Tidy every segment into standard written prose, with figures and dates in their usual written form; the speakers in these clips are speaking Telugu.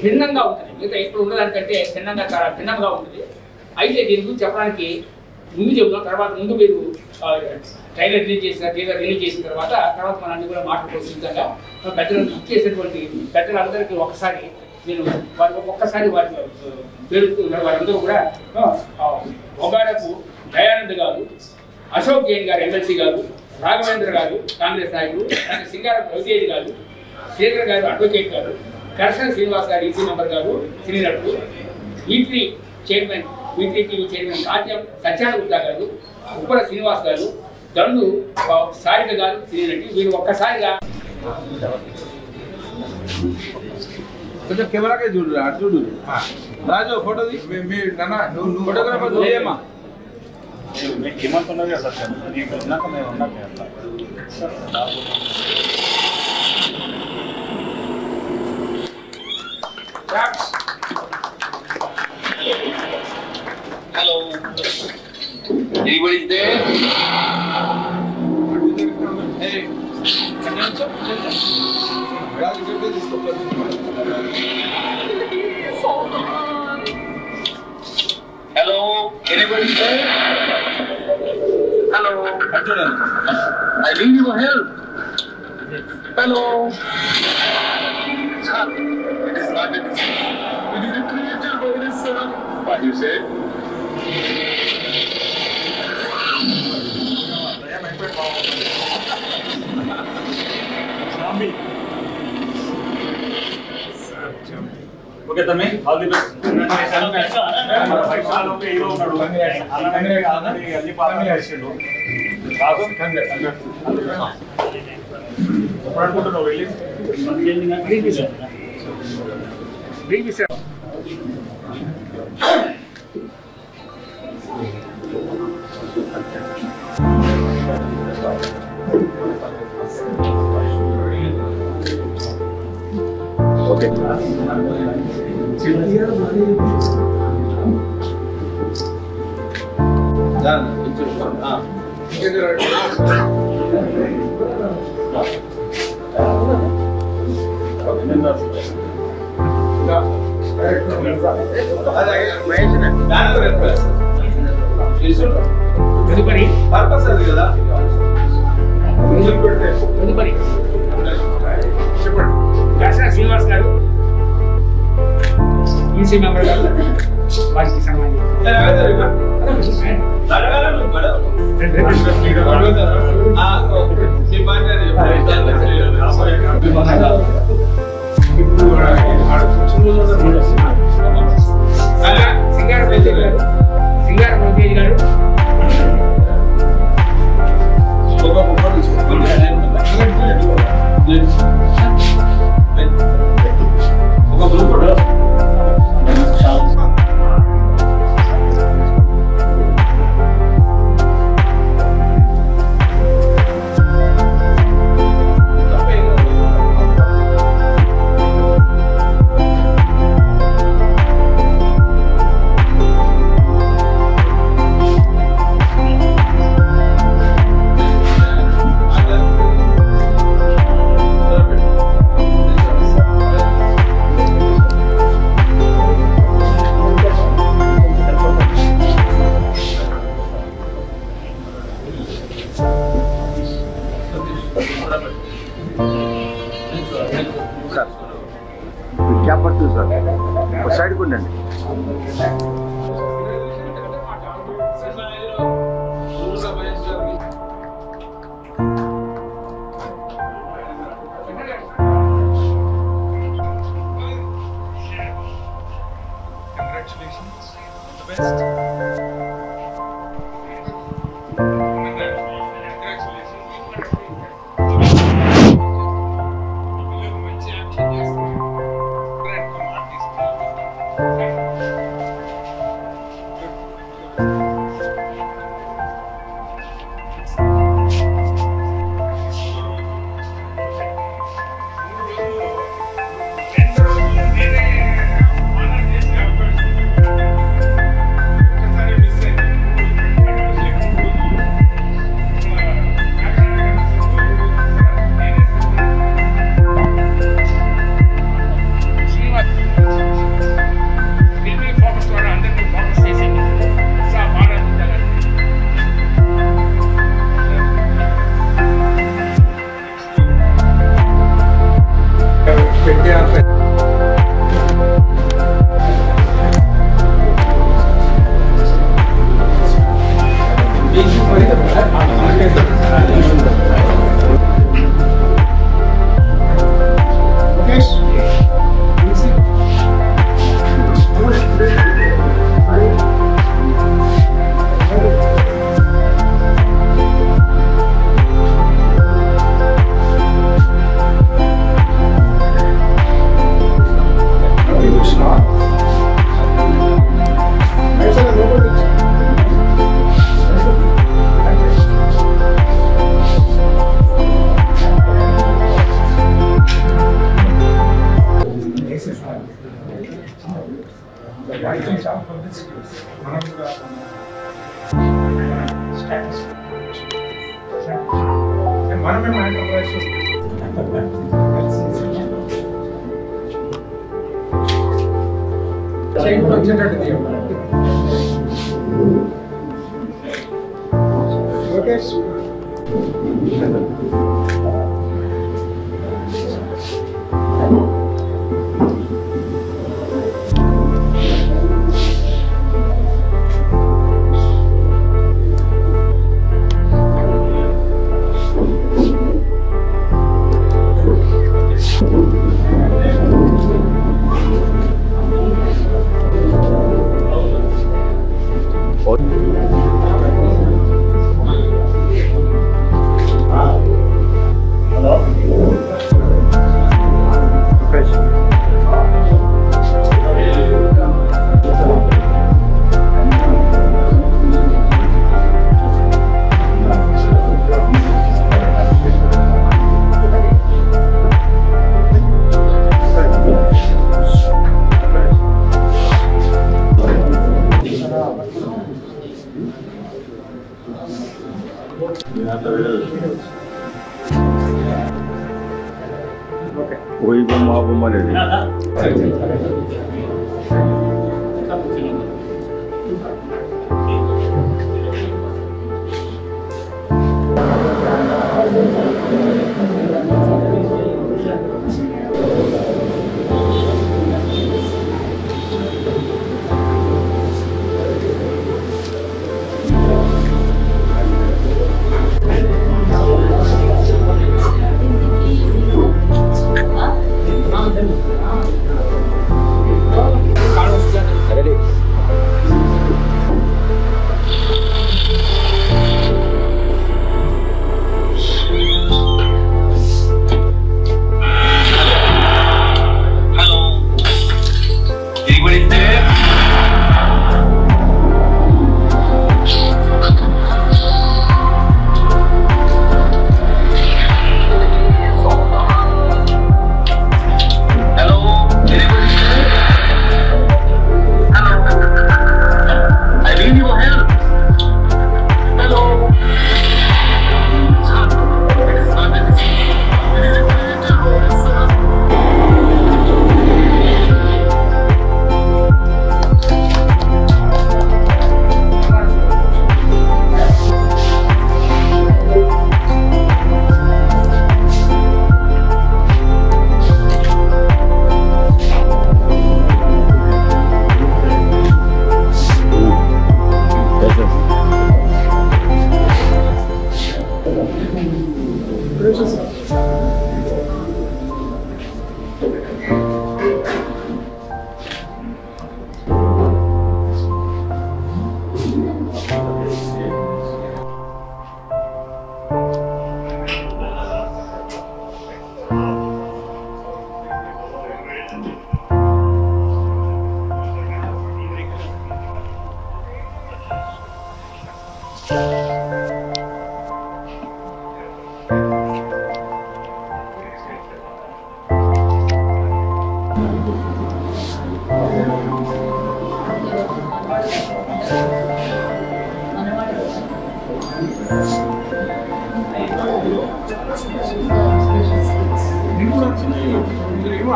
భిన్నంగా ఉంటుంది. మిగతా ఇప్పుడు ఉన్నదానికంటే చాలా భిన్నంగా ఉంటుంది. అయితే దీని గురించి చెప్పడానికి ముందు చెబుతాం, తర్వాత ముందు మీరు ట్రైలర్ రిలీజ్ చేసిన తర్వాత మనం అన్ని కూడా మాట్లాడుకోవచ్చు. విధంగా పెద్దలను బుక్ చేసినటువంటి పెద్దలందరికీ ఒకసారి నేను ఒక్కసారి వారి పేరుతున్నారు. వారందరూ కూడా ఒగాడపు దయానంద్ గారు, అశోక్ జైన్ గారు ఎమ్మెల్సీ గారు, రాఘవేంద్ర గారు కాంగ్రెస్ నాయకులు, సింగారం రవితేజ్ గారు, శేఖర్ గారు అడ్వకేట్ గారు, కర్షణ శ్రీనివాస్ గారు ఈసీ మెంబర్ గారు, సినీ నటుడు, V3 chairman, V3 TV chairman Katyam Satyana Gupta గారు, ఉప్పల శ్రీనివాస్ గారు, దండు సారిక గారు, సినీ నటి. వీరు ఒక్కసారిగా కొంచెం కెమెరాకే చూడు, అటు చూడు రాజు ఫోటోది ఫోటోగ్రాఫర్ చూడమ్మా. ఏమంటున్నావు కదా సార్, నీకు ఉన్నాక మేము ఉన్నాక Hello. Anybody there? Hey. Hello. Anybody there? Hello. I need your help. Hello. Sir, it is not a disease. It is a creature virus, sir. What you say? Okay తమ్మి, ఆల్ ది బెస్ట్. హీరో ఉన్నాడు, అన్ని పాత్రలు చేసిండు. బాబు ఎప్పుడు అనుకుంటున్నావు రిలీజ్? ఓకే. తదుపరి కర్షణ శ్రీనివాస్ గారు ఈసీ మెంబర్ గారు, వారికి సింగారం రవితేజ్ గారు, क्या पट्टू सर साइड को ఉండండి Congratulations. All the best. वही बम्मा ले रही Hello, anybody? ఏమో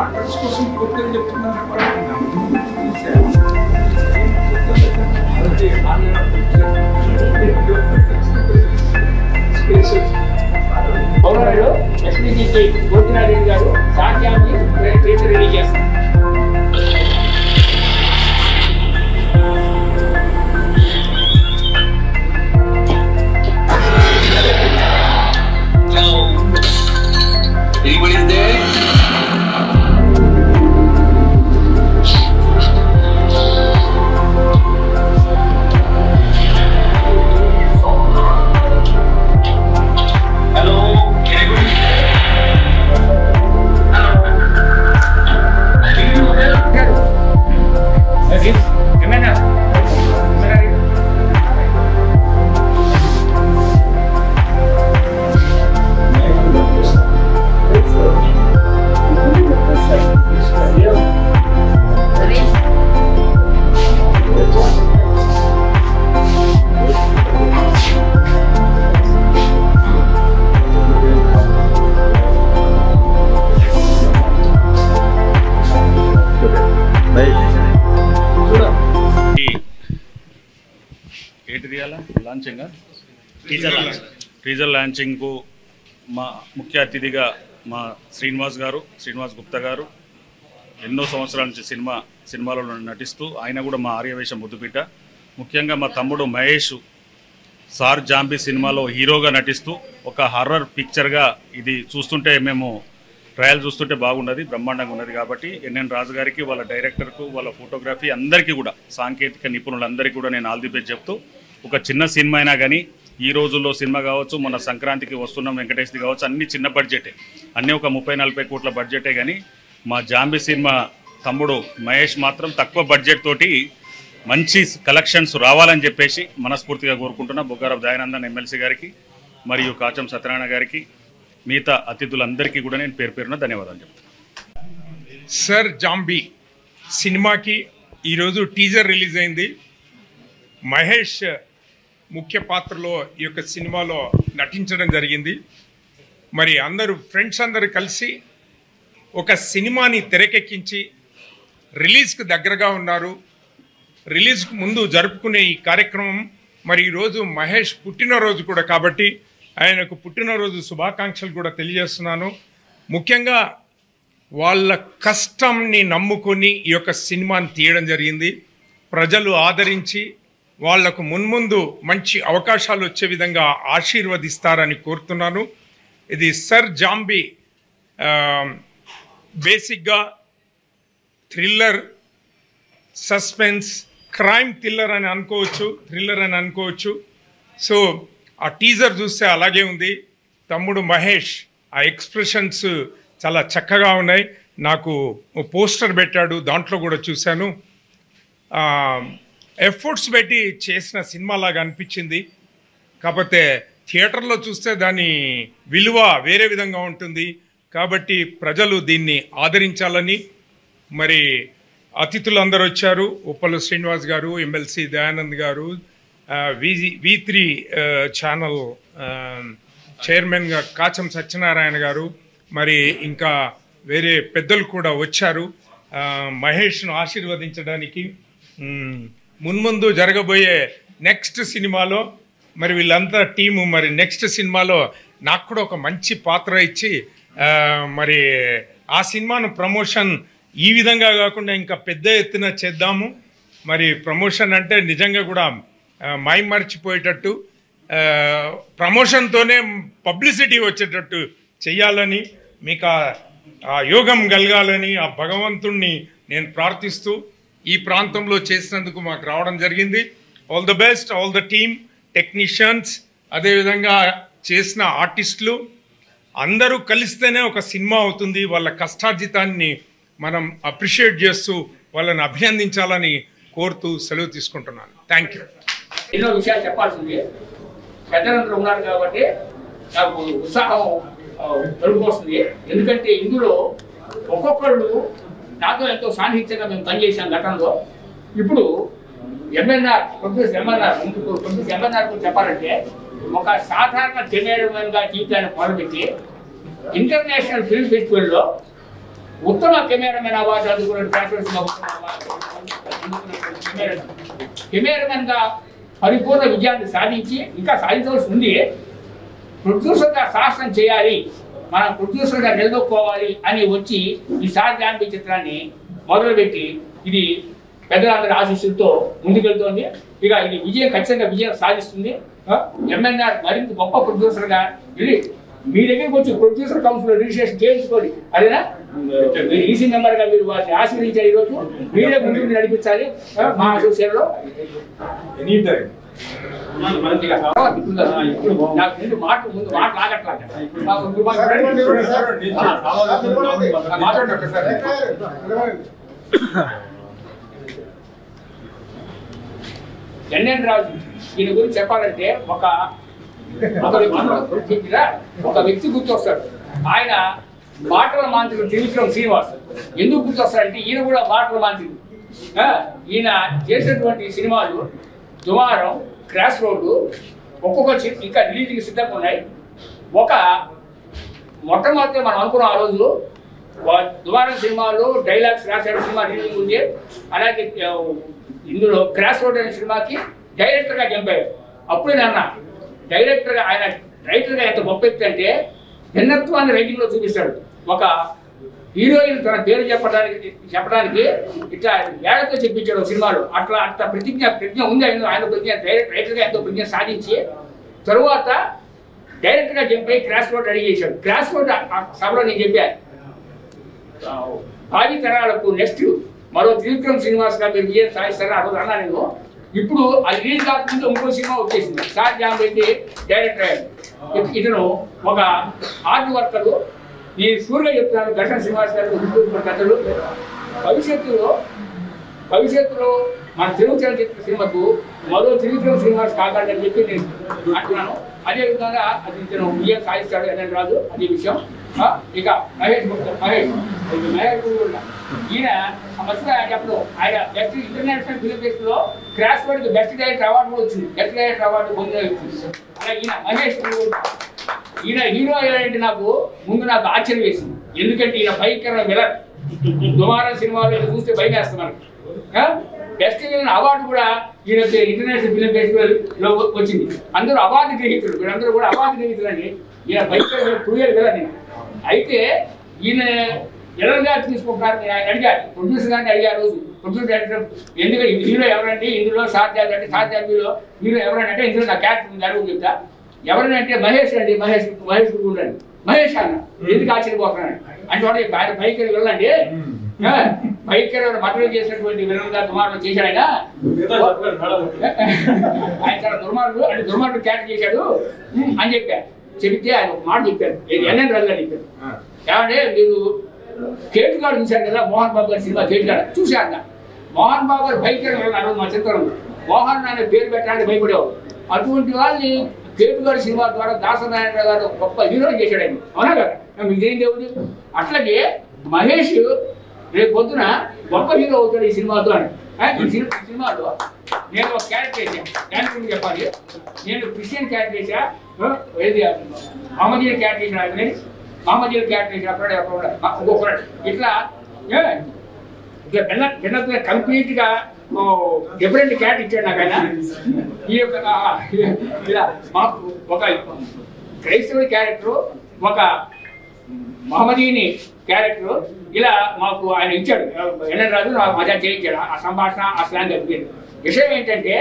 అడ్రస్ కోసం కొత్తగా చెప్తున్నారు. పౌరాలు ఎస్పీజీకి గోపినాథ్ గారు సాధ్యాన్ని రిలీజ్ చేస్తారు. టీజర్ లాంచింగ్కు మా ముఖ్య అతిథిగా మా శ్రీనివాస్ గుప్తా గారు ఎన్నో సంవత్సరాల నుంచి సినిమాలలో నటిస్తూ ఆయన కూడా మా ఆర్యవేశం ముద్దుపీట. ముఖ్యంగా మా తమ్ముడు మహేష్ సార్ జాంబీ సినిమాలో హీరోగా నటిస్తూ ఒక హర్రర్ పిక్చర్గా ఇది చూస్తుంటే మేము ట్రయల్ చూస్తుంటే బాగున్నది, బ్రహ్మాండంగా ఉన్నది. కాబట్టి ఎన్ఎన్ రాజు గారికి, వాళ్ళ డైరెక్టర్కు, వాళ్ళ ఫోటోగ్రఫీ అందరికీ కూడా, సాంకేతిక నిపుణులందరికీ కూడా నేను ఆల్ ది బెస్ట్ చెప్తూ, ఒక చిన్న సినిమా అయినా కానీ ఈ రోజుల్లో సినిమా కావచ్చు, మన సంక్రాంతికి వస్తున్నాం వెంకటేష్ది కావచ్చు, అన్ని చిన్న బడ్జెటే, అన్నీ ఒక 30-40 కోట్ల బడ్జెటే. కానీ మా జాంబీ సినిమా తమ్ముడు మహేష్ మాత్రం తక్కువ బడ్జెట్ తోటి మంచి కలెక్షన్స్ రావాలని చెప్పేసి మనస్ఫూర్తిగా కోరుకుంటున్నా. బొగ్గారపు దయానందన్ ఎమ్మెల్సీ గారికి మరియు కాచం సత్యనారాయణ గారికి, మిగతా అతిథులందరికీ కూడా నేను పేరు పేరున ధన్యవాదాలు చెప్తాను. సర్ జాంబీ సినిమాకి ఈరోజు టీజర్ రిలీజ్ అయింది. మహేష్ ముఖ్య పాత్రలో ఈ యొక్క సినిమాలో నటించడం జరిగింది. మరి ఫ్రెండ్స్ అందరూ కలిసి ఒక సినిమాని తెరకెక్కించి రిలీజ్కి దగ్గరగా ఉన్నారు. రిలీజ్కు ముందు జరుపుకునే ఈ కార్యక్రమం మరి ఈరోజు మహేష్ పుట్టినరోజు కూడా కాబట్టి ఆయనకు పుట్టినరోజు శుభాకాంక్షలు కూడా తెలియజేస్తున్నాను. ముఖ్యంగా వాళ్ళ కష్టంని నమ్ముకొని ఈ యొక్క సినిమాని తీయడం జరిగింది. ప్రజలు ఆదరించి వాళ్లకు మున్ముందు మంచి అవకాశాలు వచ్చే విధంగా ఆశీర్వదిస్తారని కోరుతున్నాను. ఇది సర్ జాంబీ బేసిక్గా థ్రిల్లర్, సస్పెన్స్, క్రైమ్ థ్రిల్లర్ అని అనుకోవచ్చు. సో ఆ టీజర్ చూస్తే అలాగే ఉంది. తమ్ముడు మహేష్ ఆ ఎక్స్ప్రెషన్స్ చాలా చక్కగా ఉన్నాయి. నాకు పోస్టర్ పెట్టాడు, దాంట్లో కూడా చూశాను. ఎఫర్ట్స్ పెట్టి చేసిన సినిమాలాగా అనిపించింది. కాకపోతే థియేటర్లో చూస్తే దాని విలువ వేరే విధంగా ఉంటుంది. కాబట్టి ప్రజలు దీన్ని ఆదరించాలని, మరి అతిథులందరూ వచ్చారు. ఉప్పల శ్రీనివాస్ గారు, ఎమ్మెల్సీ దయానంద్ గారు, V3 ఛానల్ చైర్మన్గా కాచం సత్యనారాయణ గారు, మరి ఇంకా వేరే పెద్దలు కూడా వచ్చారు మహేష్ను ఆశీర్వదించడానికి. మున్ముందు జరగబోయే నెక్స్ట్ సినిమాలో మరి వీళ్ళంతా టీము మరి నెక్స్ట్ సినిమాలో నాకు కూడా ఒక మంచి పాత్ర ఇచ్చి మరి ఆ సినిమాను ప్రమోషన్ ఈ విధంగా కాకుండా ఇంకా పెద్ద ఎత్తున చేద్దాము. మరి ప్రమోషన్ అంటే నిజంగా కూడా మర్చిపోయేటట్టు, ప్రమోషన్తోనే పబ్లిసిటీ వచ్చేటట్టు చెయ్యాలని, మీకు ఆ యోగం కలగాలని ఆ భగవంతుణ్ణి నేను ప్రార్థిస్తూ ఈ ప్రాంతంలో చేసినందుకు మాకు రావడం జరిగింది. All the best, all the team, technicians, అదేవిధంగా చేసిన ఆర్టిస్టులు అందరూ కలిస్తేనే ఒక సినిమా అవుతుంది. వాళ్ళ కష్టార్జితాన్ని మనం అప్రిషియేట్ చేస్తూ వాళ్ళని అభినందించాలని కోరుతూ సెలవు తీసుకుంటున్నాను. Thank you. ఎన్నో విషయాలు చెప్పాల్సింది పెద్దలందరూ ఉన్నారు కాబట్టి నాకు ఉత్సాహం పెరుగుకొస్తుంది. ఎందుకంటే ఇందులో ఒక్కొక్కళ్ళు నాతో ఎంతో సాన్నిహిత్యంగా మేము పనిచేసాం గతంలో. ఇప్పుడు ఎంఎన్ఆర్ ప్రొడ్యూసర్ ఎంఎన్ఆర్ గురించి చెప్పాలంటే ఒక సాధారణ కెమెరామెన్గా జీవితాన్ని మొదలుపెట్టి ఇంటర్నేషనల్ ఫిల్మ్ ఫెస్టివల్లో ఉత్తమ కెమెరామెన్ అవార్డు అందుకున్న కెమెరామెన్గా పరిపూర్ణ విజయాన్ని సాధించి ఇంకా సాధించవలసి ఉంది. ప్రొడ్యూసర్గా సాహసం చేయాలి, మనం ప్రొడ్యూసర్గా నిలదొక్కోవాలి అని వచ్చి ఈ సార్ జాంబీ చిత్రాన్ని మొదలుపెట్టి ఇది పెద్దలందరి ఆశీస్సులతో ముందుకెళ్తోంది. ఇక ఇది విజయం ఖచ్చితంగా విజయం సాధిస్తుంది. ఎంఎన్ఆర్ మరింత గొప్ప ప్రొడ్యూసర్గా వెళ్ళి మీ దగ్గరికి వచ్చి ప్రొడ్యూసర్ కౌన్సిల్ రిజిస్ట్రేషన్ చేయించుకోండి. అదేనా మీరు ఈసీ మెంబర్గా మీరు వారిని ఆశీర్వదించారు. ఈరోజు మీరే ముందుకు నడిపించాలి మా అసోసియేషన్లో. నాకు ముందు మాట ఆగట్లా ఎన్ఎన్ రాజు దీని గురించి చెప్పాలంటే ఒక వ్యక్తి గుర్తొస్తాడు. ఆయన మాటల మాంత్రికుడు త్రివిక్రమ్ శ్రీనివాస్. ఎందుకు గుర్తొస్తాడంటే ఈయన కూడా మాటల మాంత్రికుడు. ఈయన చేసినటువంటి సినిమాలు దుమారం, క్రాస్ రోడ్డు ఒక్కొక్క ఇంకా రిలీజ్కి సిద్ధంగా ఉన్నాయి. మొట్టమొదటి మనం అనుకున్నాం ఆ రోజు దుమారం సినిమాలో డైలాగ్స్ రాశాడు, సినిమా రిలీజ్ ఉంది. అలాగే ఇందులో క్రాస్ రోడ్ అనే సినిమాకి డైరెక్టర్గా చంపాడు. అప్పుడే నాన్న డైరెక్టర్గా ఆయన రైటర్గా ఎంత గొప్ప వ్యక్తి అంటే భిన్నత్వాన్ని రైటింగ్లో చూపిస్తాడు. ఒక హీరోయిన్ తన పేరు చెప్పడానికి ఇట్లా ఏళ్లతో చెప్పించాడు సినిమాలో. అట్లా ప్రజ్ఞ ఉంది ఆయన ప్రజ్ఞ. రైటర్గా ఎంతో ప్రజ్ఞ సాధించి తరువాత డైరెక్ట్గా చెప్పి క్రాస్ రోడ్ రెడీ చేశాడు. క్రాస్ రోడ్ సభలో నేను చెప్పాను, భావి తరాలకు నెక్స్ట్ మరో త్రివిక్రమ్ శ్రీనివాస్ గారు మీరు విజయం సాధిస్తారని ఆ రోజు అన్నా నేను. ఇప్పుడు అది రిలీజ్ కాకుండా ఇంకో సినిమా వచ్చేసింది. సార్ జాంబీ డైరెక్టర్ అయ్యాడు. ఇతను ఒక హార్డ్ వర్కరు. నేను షూర్గా చెప్తున్నాను, ఘర్షణ శ్రీనివాస్ గారు కథలు భవిష్యత్తులో మన తెలుగు చలనచిత్ర సినిమాకు మరో త్రివిక్రమ్ శ్రీనివాస్ కాగాలని చెప్పి నేను అంటున్నాను. అదేవిధంగా అది ఇతను విజయం సాధిస్తాడు ఎన్ఎన్ రాజు, అదే విషయం. ఇక మహేష్ ఈయన మధ్య చెప్పడం ఆయన బెస్ట్ ఇంటర్నేషనల్ ఫిల్మ్ ఫెస్టివల్లో క్రాస్ వర్డ్కి బెస్ట్ డైరెక్టర్ అవార్డు కూడా వచ్చింది. బెస్ట్ డైరెక్టర్ అవార్డు పొందిన అలా ఈయన మహేష్ ఈయన హీరో అంటే నాకు ఆశ్చర్యం వేసింది. ఎందుకంటే ఈయన భయంకర విలన్. దుమారం సినిమాలో చూస్తే భయం వేస్తాం మనకు. బెస్ట్ విలన్ అవార్డు కూడా ఈయన ఇంటర్నేషనల్ ఫిల్మ్ ఫెస్టివల్లో వచ్చింది. అందరూ అవార్డు గ్రహీతులు, వీళ్ళందరూ కూడా అవార్డు గ్రహీతులు అని ఈయన భయంకర క్రూయల్ విలన్. అయితే ఈయన విలన్గా తీసుకుంటున్నారు. ఆయన అడిగారు, ప్రొడ్యూసర్ గారిని అడిగారు రోజు, ప్రొడ్యూసర్ డైరెక్టర్ ఎందుకంటే హీరో ఎవరంటే ఇందులో సాధ్యాలు అంటే సాధ్యాలు హీరో ఎవరంటే ఇందులో నా క్యారెక్టర్ జరుగుతుంది చెప్తా. ఎవరంటే మహేష్ అండి, మహేష్ ఉండండి. మహేష్ అన్న ఎందుకు ఆశ్చర్యపోతున్నాడు అంటే వాడు ఆయన భయంకర విలన్ అండి, భయంకరమైన మర్డర్ చేసినటువంటి విలన్గా దుమారులు చేశాడు ఆయన. ఆయన చాలా దుర్మార్గుడు అంటే దుర్మార్గుడు క్యారెక్టర్ చేశాడు అని చెప్పారు. చెబితే ఆయన ఒక మాట చెప్పారు, ఎన్ఎన్ రాజు గారు చెప్పారు. ఏమంటే మీరు కేటుగాడు చూశారు కదా, మోహన్ బాబు గారి సినిమా కేటుగాడు చూశారు. మోహన్ బాబు గారు భయంకర విలన్ మా చిత్రంలో. మోహన్ అనే పేరు పెట్టడానికి భయపడేవాడు. అటువంటి వాళ్ళని కేటుగాడి సినిమా ద్వారా దాసనారాయణ గారు గొప్ప హీరోని చేశాడు ఆయన. అవునా కదా, మీదేం దేవుడు. అట్లాగే మహేష్ రేపు పొద్దున గొప్ప హీరో అవుతాడు ఈ సినిమాతో అని. ఈ సినిమాలో నేను ఒక క్యారెక్టర్ చేశాను. దాని గురించి చెప్పాలి. నేను క్రిస్టియన్ క్యారెక్టర్ చేశా, ఏది మహమ్మదీయుల క్యారెక్టర్ చేసిన మహమ్మదీయుల క్యారెక్టర్ చేసిన ఒక్కొక్కడు ఇట్లా భిన్నత్వం కంప్లీట్గా డిఫరెంట్ క్యారెక్టర్ ఇచ్చాడు నాకు ఆయన. ఈ యొక్క ఇలా మాకు ఒక క్రైస్తవుడి క్యారెక్టరు, ఒక మహమ్మదీని క్యారెక్టర్ ఇలా మాకు ఆయన ఇచ్చాడు. ఎన్ఎన్ రాజు మజా చేయించాడు. ఆ సంభాషణ, ఆ స్లాంగ్ అయిపోయింది. విషయం ఏంటంటే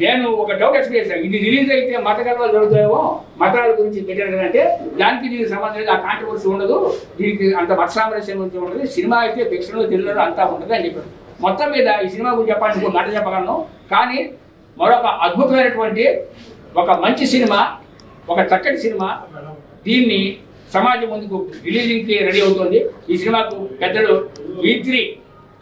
నేను ఒక డౌట్ ఎక్స్ప్రెస్ చేశాను. ఇది రిలీజ్ అయితే మత గర్వాలు జరుగుతాయేమో, మతాల గురించి పెట్టారు కదంటే దానికి దీనికి సంబంధించి ఆ కాంట్రవర్సీ ఉండదు, దీనికి అంత మత సామరస్యం గురించి ఉండదు, సినిమా అయితే ఫిక్షన్ తెలుగులో అంతా ఉంటుంది అని చెప్పాడు. మొత్తం మీద ఈ సినిమా గురించి చెప్పాలని ఇంకో మాట చెప్పగలను. కానీ మరొక అద్భుతమైనటువంటి ఒక మంచి సినిమా, ఒక చక్కటి సినిమా, దీన్ని సమాజం ముందుకు రిలీజింగ్కి రెడీ అవుతుంది. ఈ సినిమాకు పెద్దలు V3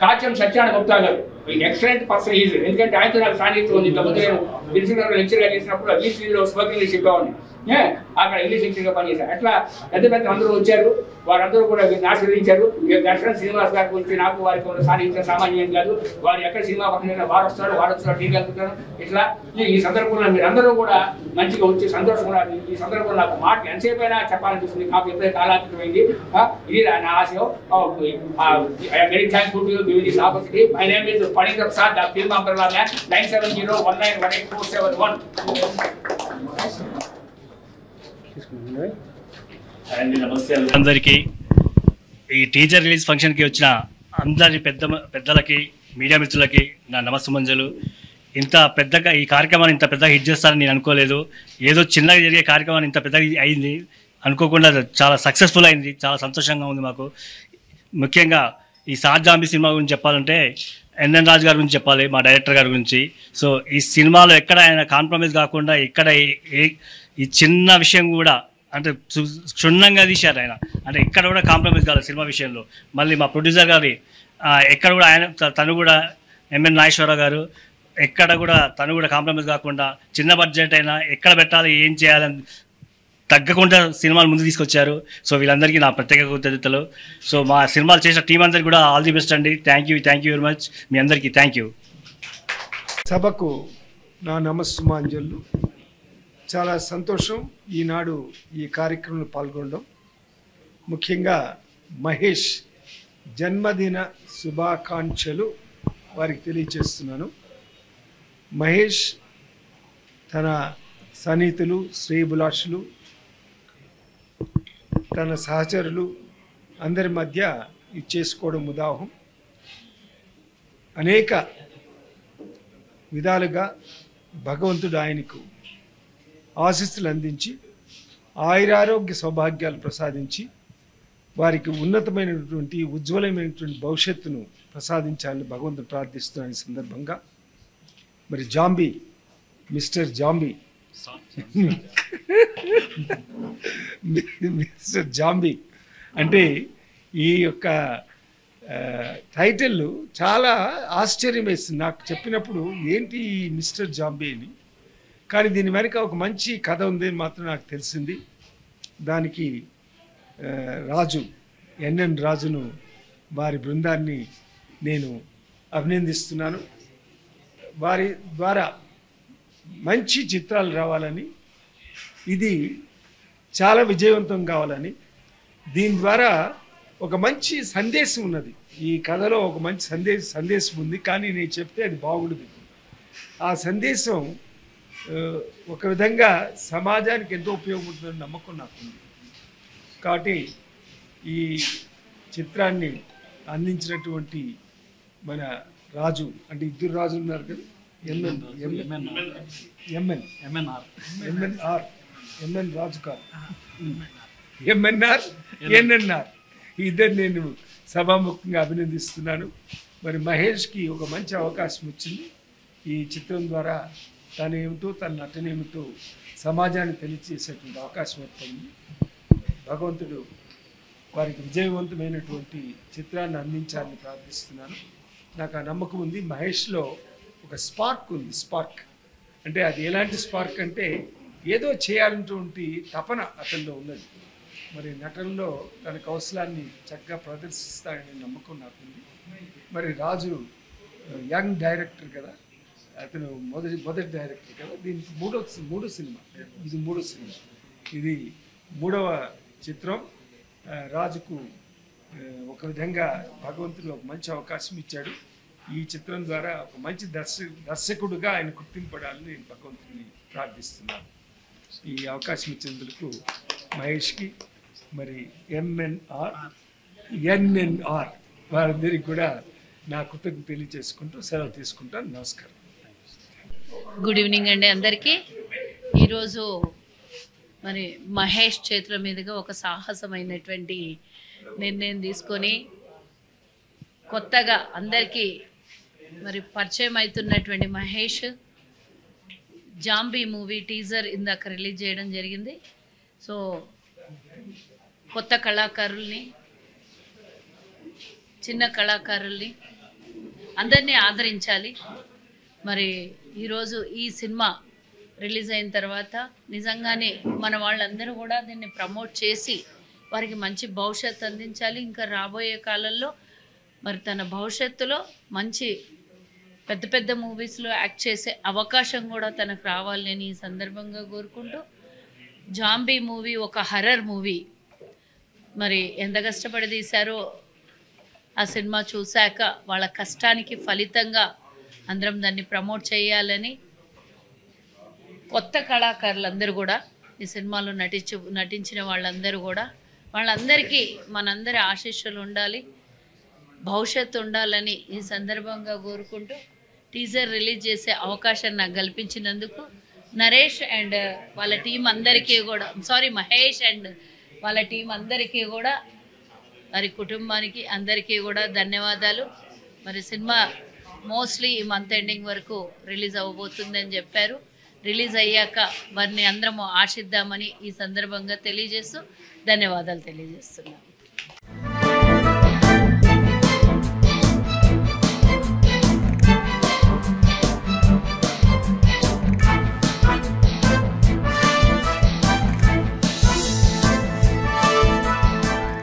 కాచం సత్యాన గుప్తా గారు ఎక్సలెంట్ పర్సన్ ఈజ్. ఎందుకంటే ఆయనతో నాకు సాన్నిధ్యం ఉంది. లేకపోతే నేను దిల్సుఖ్నగర్లో లెక్చర్గా చేసినప్పుడు బీసీలో స్పోకెన్ ఇంగ్లీష్ చెప్పేవాడిని. అక్కడ ఇంగ్లీష్ లెక్చర్గా పనిచేశాను. అట్లా పెద్ద పెద్ద అందరూ వచ్చారు, వారందరూ కూడా వీరిని ఆశీర్వదించారు. దర్శనం శ్రీనివాస్ గారి గురించి నాకు వారికి ఉన్న సాన్నిధ్యం సామాన్యం కాదు. వారు ఎక్కడ సినిమా పక్కన వారు వస్తారు, వాడు వస్తారు, టీవీ వెళ్తుంటారు. ఇట్లా ఈ సందర్భంలో మీరు అందరూ కూడా మంచిగా వచ్చి సంతోషంగా ఈ సందర్భంలో నాకు మాట ఎంతసేపు అయినా చెప్పాలనిపిస్తుంది. నాకు ఎప్పుడైతే కాలాతీతమైంది. ఇది నా ఆశయం. Very thankful to give this opportunity. My name is Phanindra Prasad, the film umbrella man. 9701918471. అందరికీ ఈ టీజర్ రిలీజ్ ఫంక్షన్కి వచ్చిన అందరి పెద్దలకి మీడియా మిత్రులకి నా నమస్సుమంజలు. ఇంత పెద్దగా ఈ కార్యక్రమాన్ని ఇంత పెద్దగా హిట్ చేస్తారని నేను అనుకోలేదు. ఏదో చిన్నగా జరిగే కార్యక్రమాన్ని ఇంత పెద్దగా అయింది అనుకోకుండా చాలా సక్సెస్ఫుల్ అయింది. చాలా సంతోషంగా ఉంది మాకు. ముఖ్యంగా ఈ సాత్ జాంబీ సినిమా గురించి చెప్పాలంటే ఎన్ఎన్ రాజు గారి గురించి చెప్పాలి, మా డైరెక్టర్ గారి గురించి. సో ఈ సినిమాలో ఎక్కడ ఆయన కాంప్రమైజ్ కాకుండా ఇక్కడ ఈ చిన్న విషయం కూడా అంటే క్షుణ్ణంగా తీశారు ఆయన. అంటే ఎక్కడ కూడా కాంప్రమైజ్ కాలేదు సినిమా విషయంలో. మళ్ళీ మా ప్రొడ్యూసర్ గారి ఎక్కడ కూడా ఆయన తను కూడా ఎంఎన్ నాగేశ్వరరావు గారు ఎక్కడ కూడా తను కూడా కాంప్రమైజ్ కాకుండా చిన్న బడ్జెట్ అయినా ఎక్కడ పెట్టాలి ఏం చేయాలని తగ్గకుండా సినిమాలు ముందు తీసుకొచ్చారు. సో వీళ్ళందరికీ నా ప్రత్యేక కృతజ్ఞతలు. సో మా సినిమాలు చేసిన టీం అందరికీ కూడా ఆల్ ది బెస్ట్ అండి. Thank you very much. మీ అందరికీ థ్యాంక్ యూ. సభకు నా నమస్సుమాంజలు. చాలా సంతోషం ఈనాడు ఈ కార్యక్రమంలో పాల్గొనడం. ముఖ్యంగా మహేష్ జన్మదిన శుభాకాంక్షలు వారికి తెలియజేస్తున్నాను. మహేష్ తన సన్నిహితులు, శ్రేయభిలాషులు, తన సహచరులు అందరి మధ్య ఇది చేసుకోవడం ఉదాహరణ. అనేక విధాలుగా భగవంతుడు ఆయనకు ఆశీస్సులు అందించి ఆయురారోగ్య సౌభాగ్యాలు ప్రసాదించి వారికి ఉన్నతమైనటువంటి ఉజ్వలమైనటువంటి భవిష్యత్తును ప్రసాదించాలని భగవంతుడు ప్రార్థిస్తున్నాను. ఈ సందర్భంగా మరి zombie, mister zombie, mister zombie అంటే ఈ యొక్క టైటిల్ చాలా ఆశ్చర్యం వేస్తుంది నాకు చెప్పినప్పుడు, ఏంటి ఈ మిస్టర్ జాంబీ అని. కానీ దీని వెనక ఒక మంచి కథ ఉందని మాత్రం నాకు తెలిసింది. దానికి రాజు, ఎన్ఎన్ రాజును, వారి బృందాన్ని నేను అభినందిస్తున్నాను. వారి ద్వారా మంచి చిత్రాలు రావాలని, ఇది చాలా విజయవంతం కావాలని, దీని ద్వారా ఒక మంచి సందేశం ఉన్నది. ఈ కథలో ఒక మంచి సందేశం ఉంది. కానీ నేను చెప్తే అది బాగుండదు. ఆ సందేశం ఒక విధంగా సమాజానికి ఎంతో ఉపయోగపడుతుందని నమ్మకం నాకుంది. కాబట్టి ఈ చిత్రాన్ని అందించినటువంటి మన రాజు, అంటే ఇద్దరు రాజులు ఉన్నారు కదా, ఎంఎన్ రాజు కాదు, ఎంఎన్ఆర్, ఎన్ఎన్ఆర్, ఇద్దరు నేను సభాముఖంగా అభినందిస్తున్నాను. మరి మహేష్కి ఒక మంచి అవకాశం వచ్చింది. ఈ చిత్రం ద్వారా తనేమిటో, తన నటనేమిటో సమాజాన్ని తెలియజేసేటువంటి అవకాశం ఏర్పడింది. భగవంతుడు వారికి విజయవంతమైనటువంటి చిత్రాన్ని అందించాలని ప్రార్థిస్తున్నాను. నాకు ఆ నమ్మకం ఉంది. మహేష్లో ఒక స్పార్క్ ఉంది. స్పార్క్ అంటే అది ఎలాంటి స్పార్క్ అంటే ఏదో చేయాలన్నటువంటి తపన అతనిలో ఉన్నది. మరి నటనలో తన కౌశలాన్ని చక్కగా ప్రదర్శిస్తాడనే నమ్మకం నాకుంది. మరి రాజు యంగ్ డైరెక్టర్ కదా, అతను మొదటి డైరెక్టర్ కదా. దీనికి మూడో సినిమా, ఇది మూడో సినిమా, ఇది మూడవ చిత్రం. రాజుకు ఒక విధంగా భగవంతుడు ఒక మంచి అవకాశం ఇచ్చాడు. ఈ చిత్రం ద్వారా ఒక మంచి దర్శకుడుగా ఆయన గుర్తింపడాలని నేను భగవంతుడిని ప్రార్థిస్తున్నాను. ఈ అవకాశం ఇచ్చేందుకు మహేష్కి, మరి ఎన్ఎన్ఆర్ వారందరికీ కూడా నా కృతజ్ఞతలు తెలియజేసుకుంటూ సెలవు తీసుకుంటాను. నమస్కారం. గుడ్ ఈవినింగ్ అండి అందరికీ. ఈరోజు మరి మహేష్ చేతుల మీదుగా ఒక సాహసమైనటువంటి నిర్ణయం తీసుకొని కొత్తగా అందరికీ మరి పరిచయం అవుతున్నటువంటి మహేష్ జాంబీ మూవీ టీజర్ ఇందాక రిలీజ్ చేయడం జరిగింది. సో కొత్త కళాకారుల్ని, చిన్న కళాకారుల్ని అందరినీ ఆదరించాలి. మరి ఈరోజు ఈ సినిమా రిలీజ్ అయిన తర్వాత నిజంగానే మన వాళ్ళందరూ కూడా దీన్ని ప్రమోట్ చేసి వారికి మంచి భవిష్యత్తు అందించాలి. ఇంకా రాబోయే కాలంలో మరి తన భవిష్యత్తులో మంచి పెద్ద పెద్ద మూవీస్లో యాక్ట్ చేసే అవకాశం కూడా తనకు రావాలని ఈ సందర్భంగా కోరుకుంటూ, జాంబీ మూవీ ఒక హర్రర్ మూవీ మరి ఎంత కష్టపడి తీశారో ఆ సినిమా చూశాక వాళ్ళ కష్టానికి ఫలితంగా అందరం దాన్ని ప్రమోట్ చేయాలని, కొత్త కళాకారులందరూ కూడా ఈ సినిమాలో నటించిన వాళ్ళందరూ కూడా వాళ్ళందరికీ మనందరి ఆశీస్సులు ఉండాలి, భవిష్యత్తు ఉండాలని ఈ సందర్భంగా కోరుకుంటూ టీజర్ రిలీజ్ చేసే అవకాశం నాకు కల్పించినందుకు నరేష్ అండ్ వాళ్ళ టీం అందరికీ కూడా మహేష్ అండ్ వాళ్ళ టీం అందరికీ కూడా వారి కుటుంబానికి అందరికీ కూడా ధన్యవాదాలు. మరి సినిమా మోస్ట్లీ ఈ మంత్ ఎండింగ్ వరకు రిలీజ్ అవ్వబోతుందని చెప్పారు. రిలీజ్ అయ్యాక వారిని అందరము ఆశిద్దామని ఈ సందర్భంగా తెలియజేస్తూ ధన్యవాదాలు తెలియజేస్తున్నాను.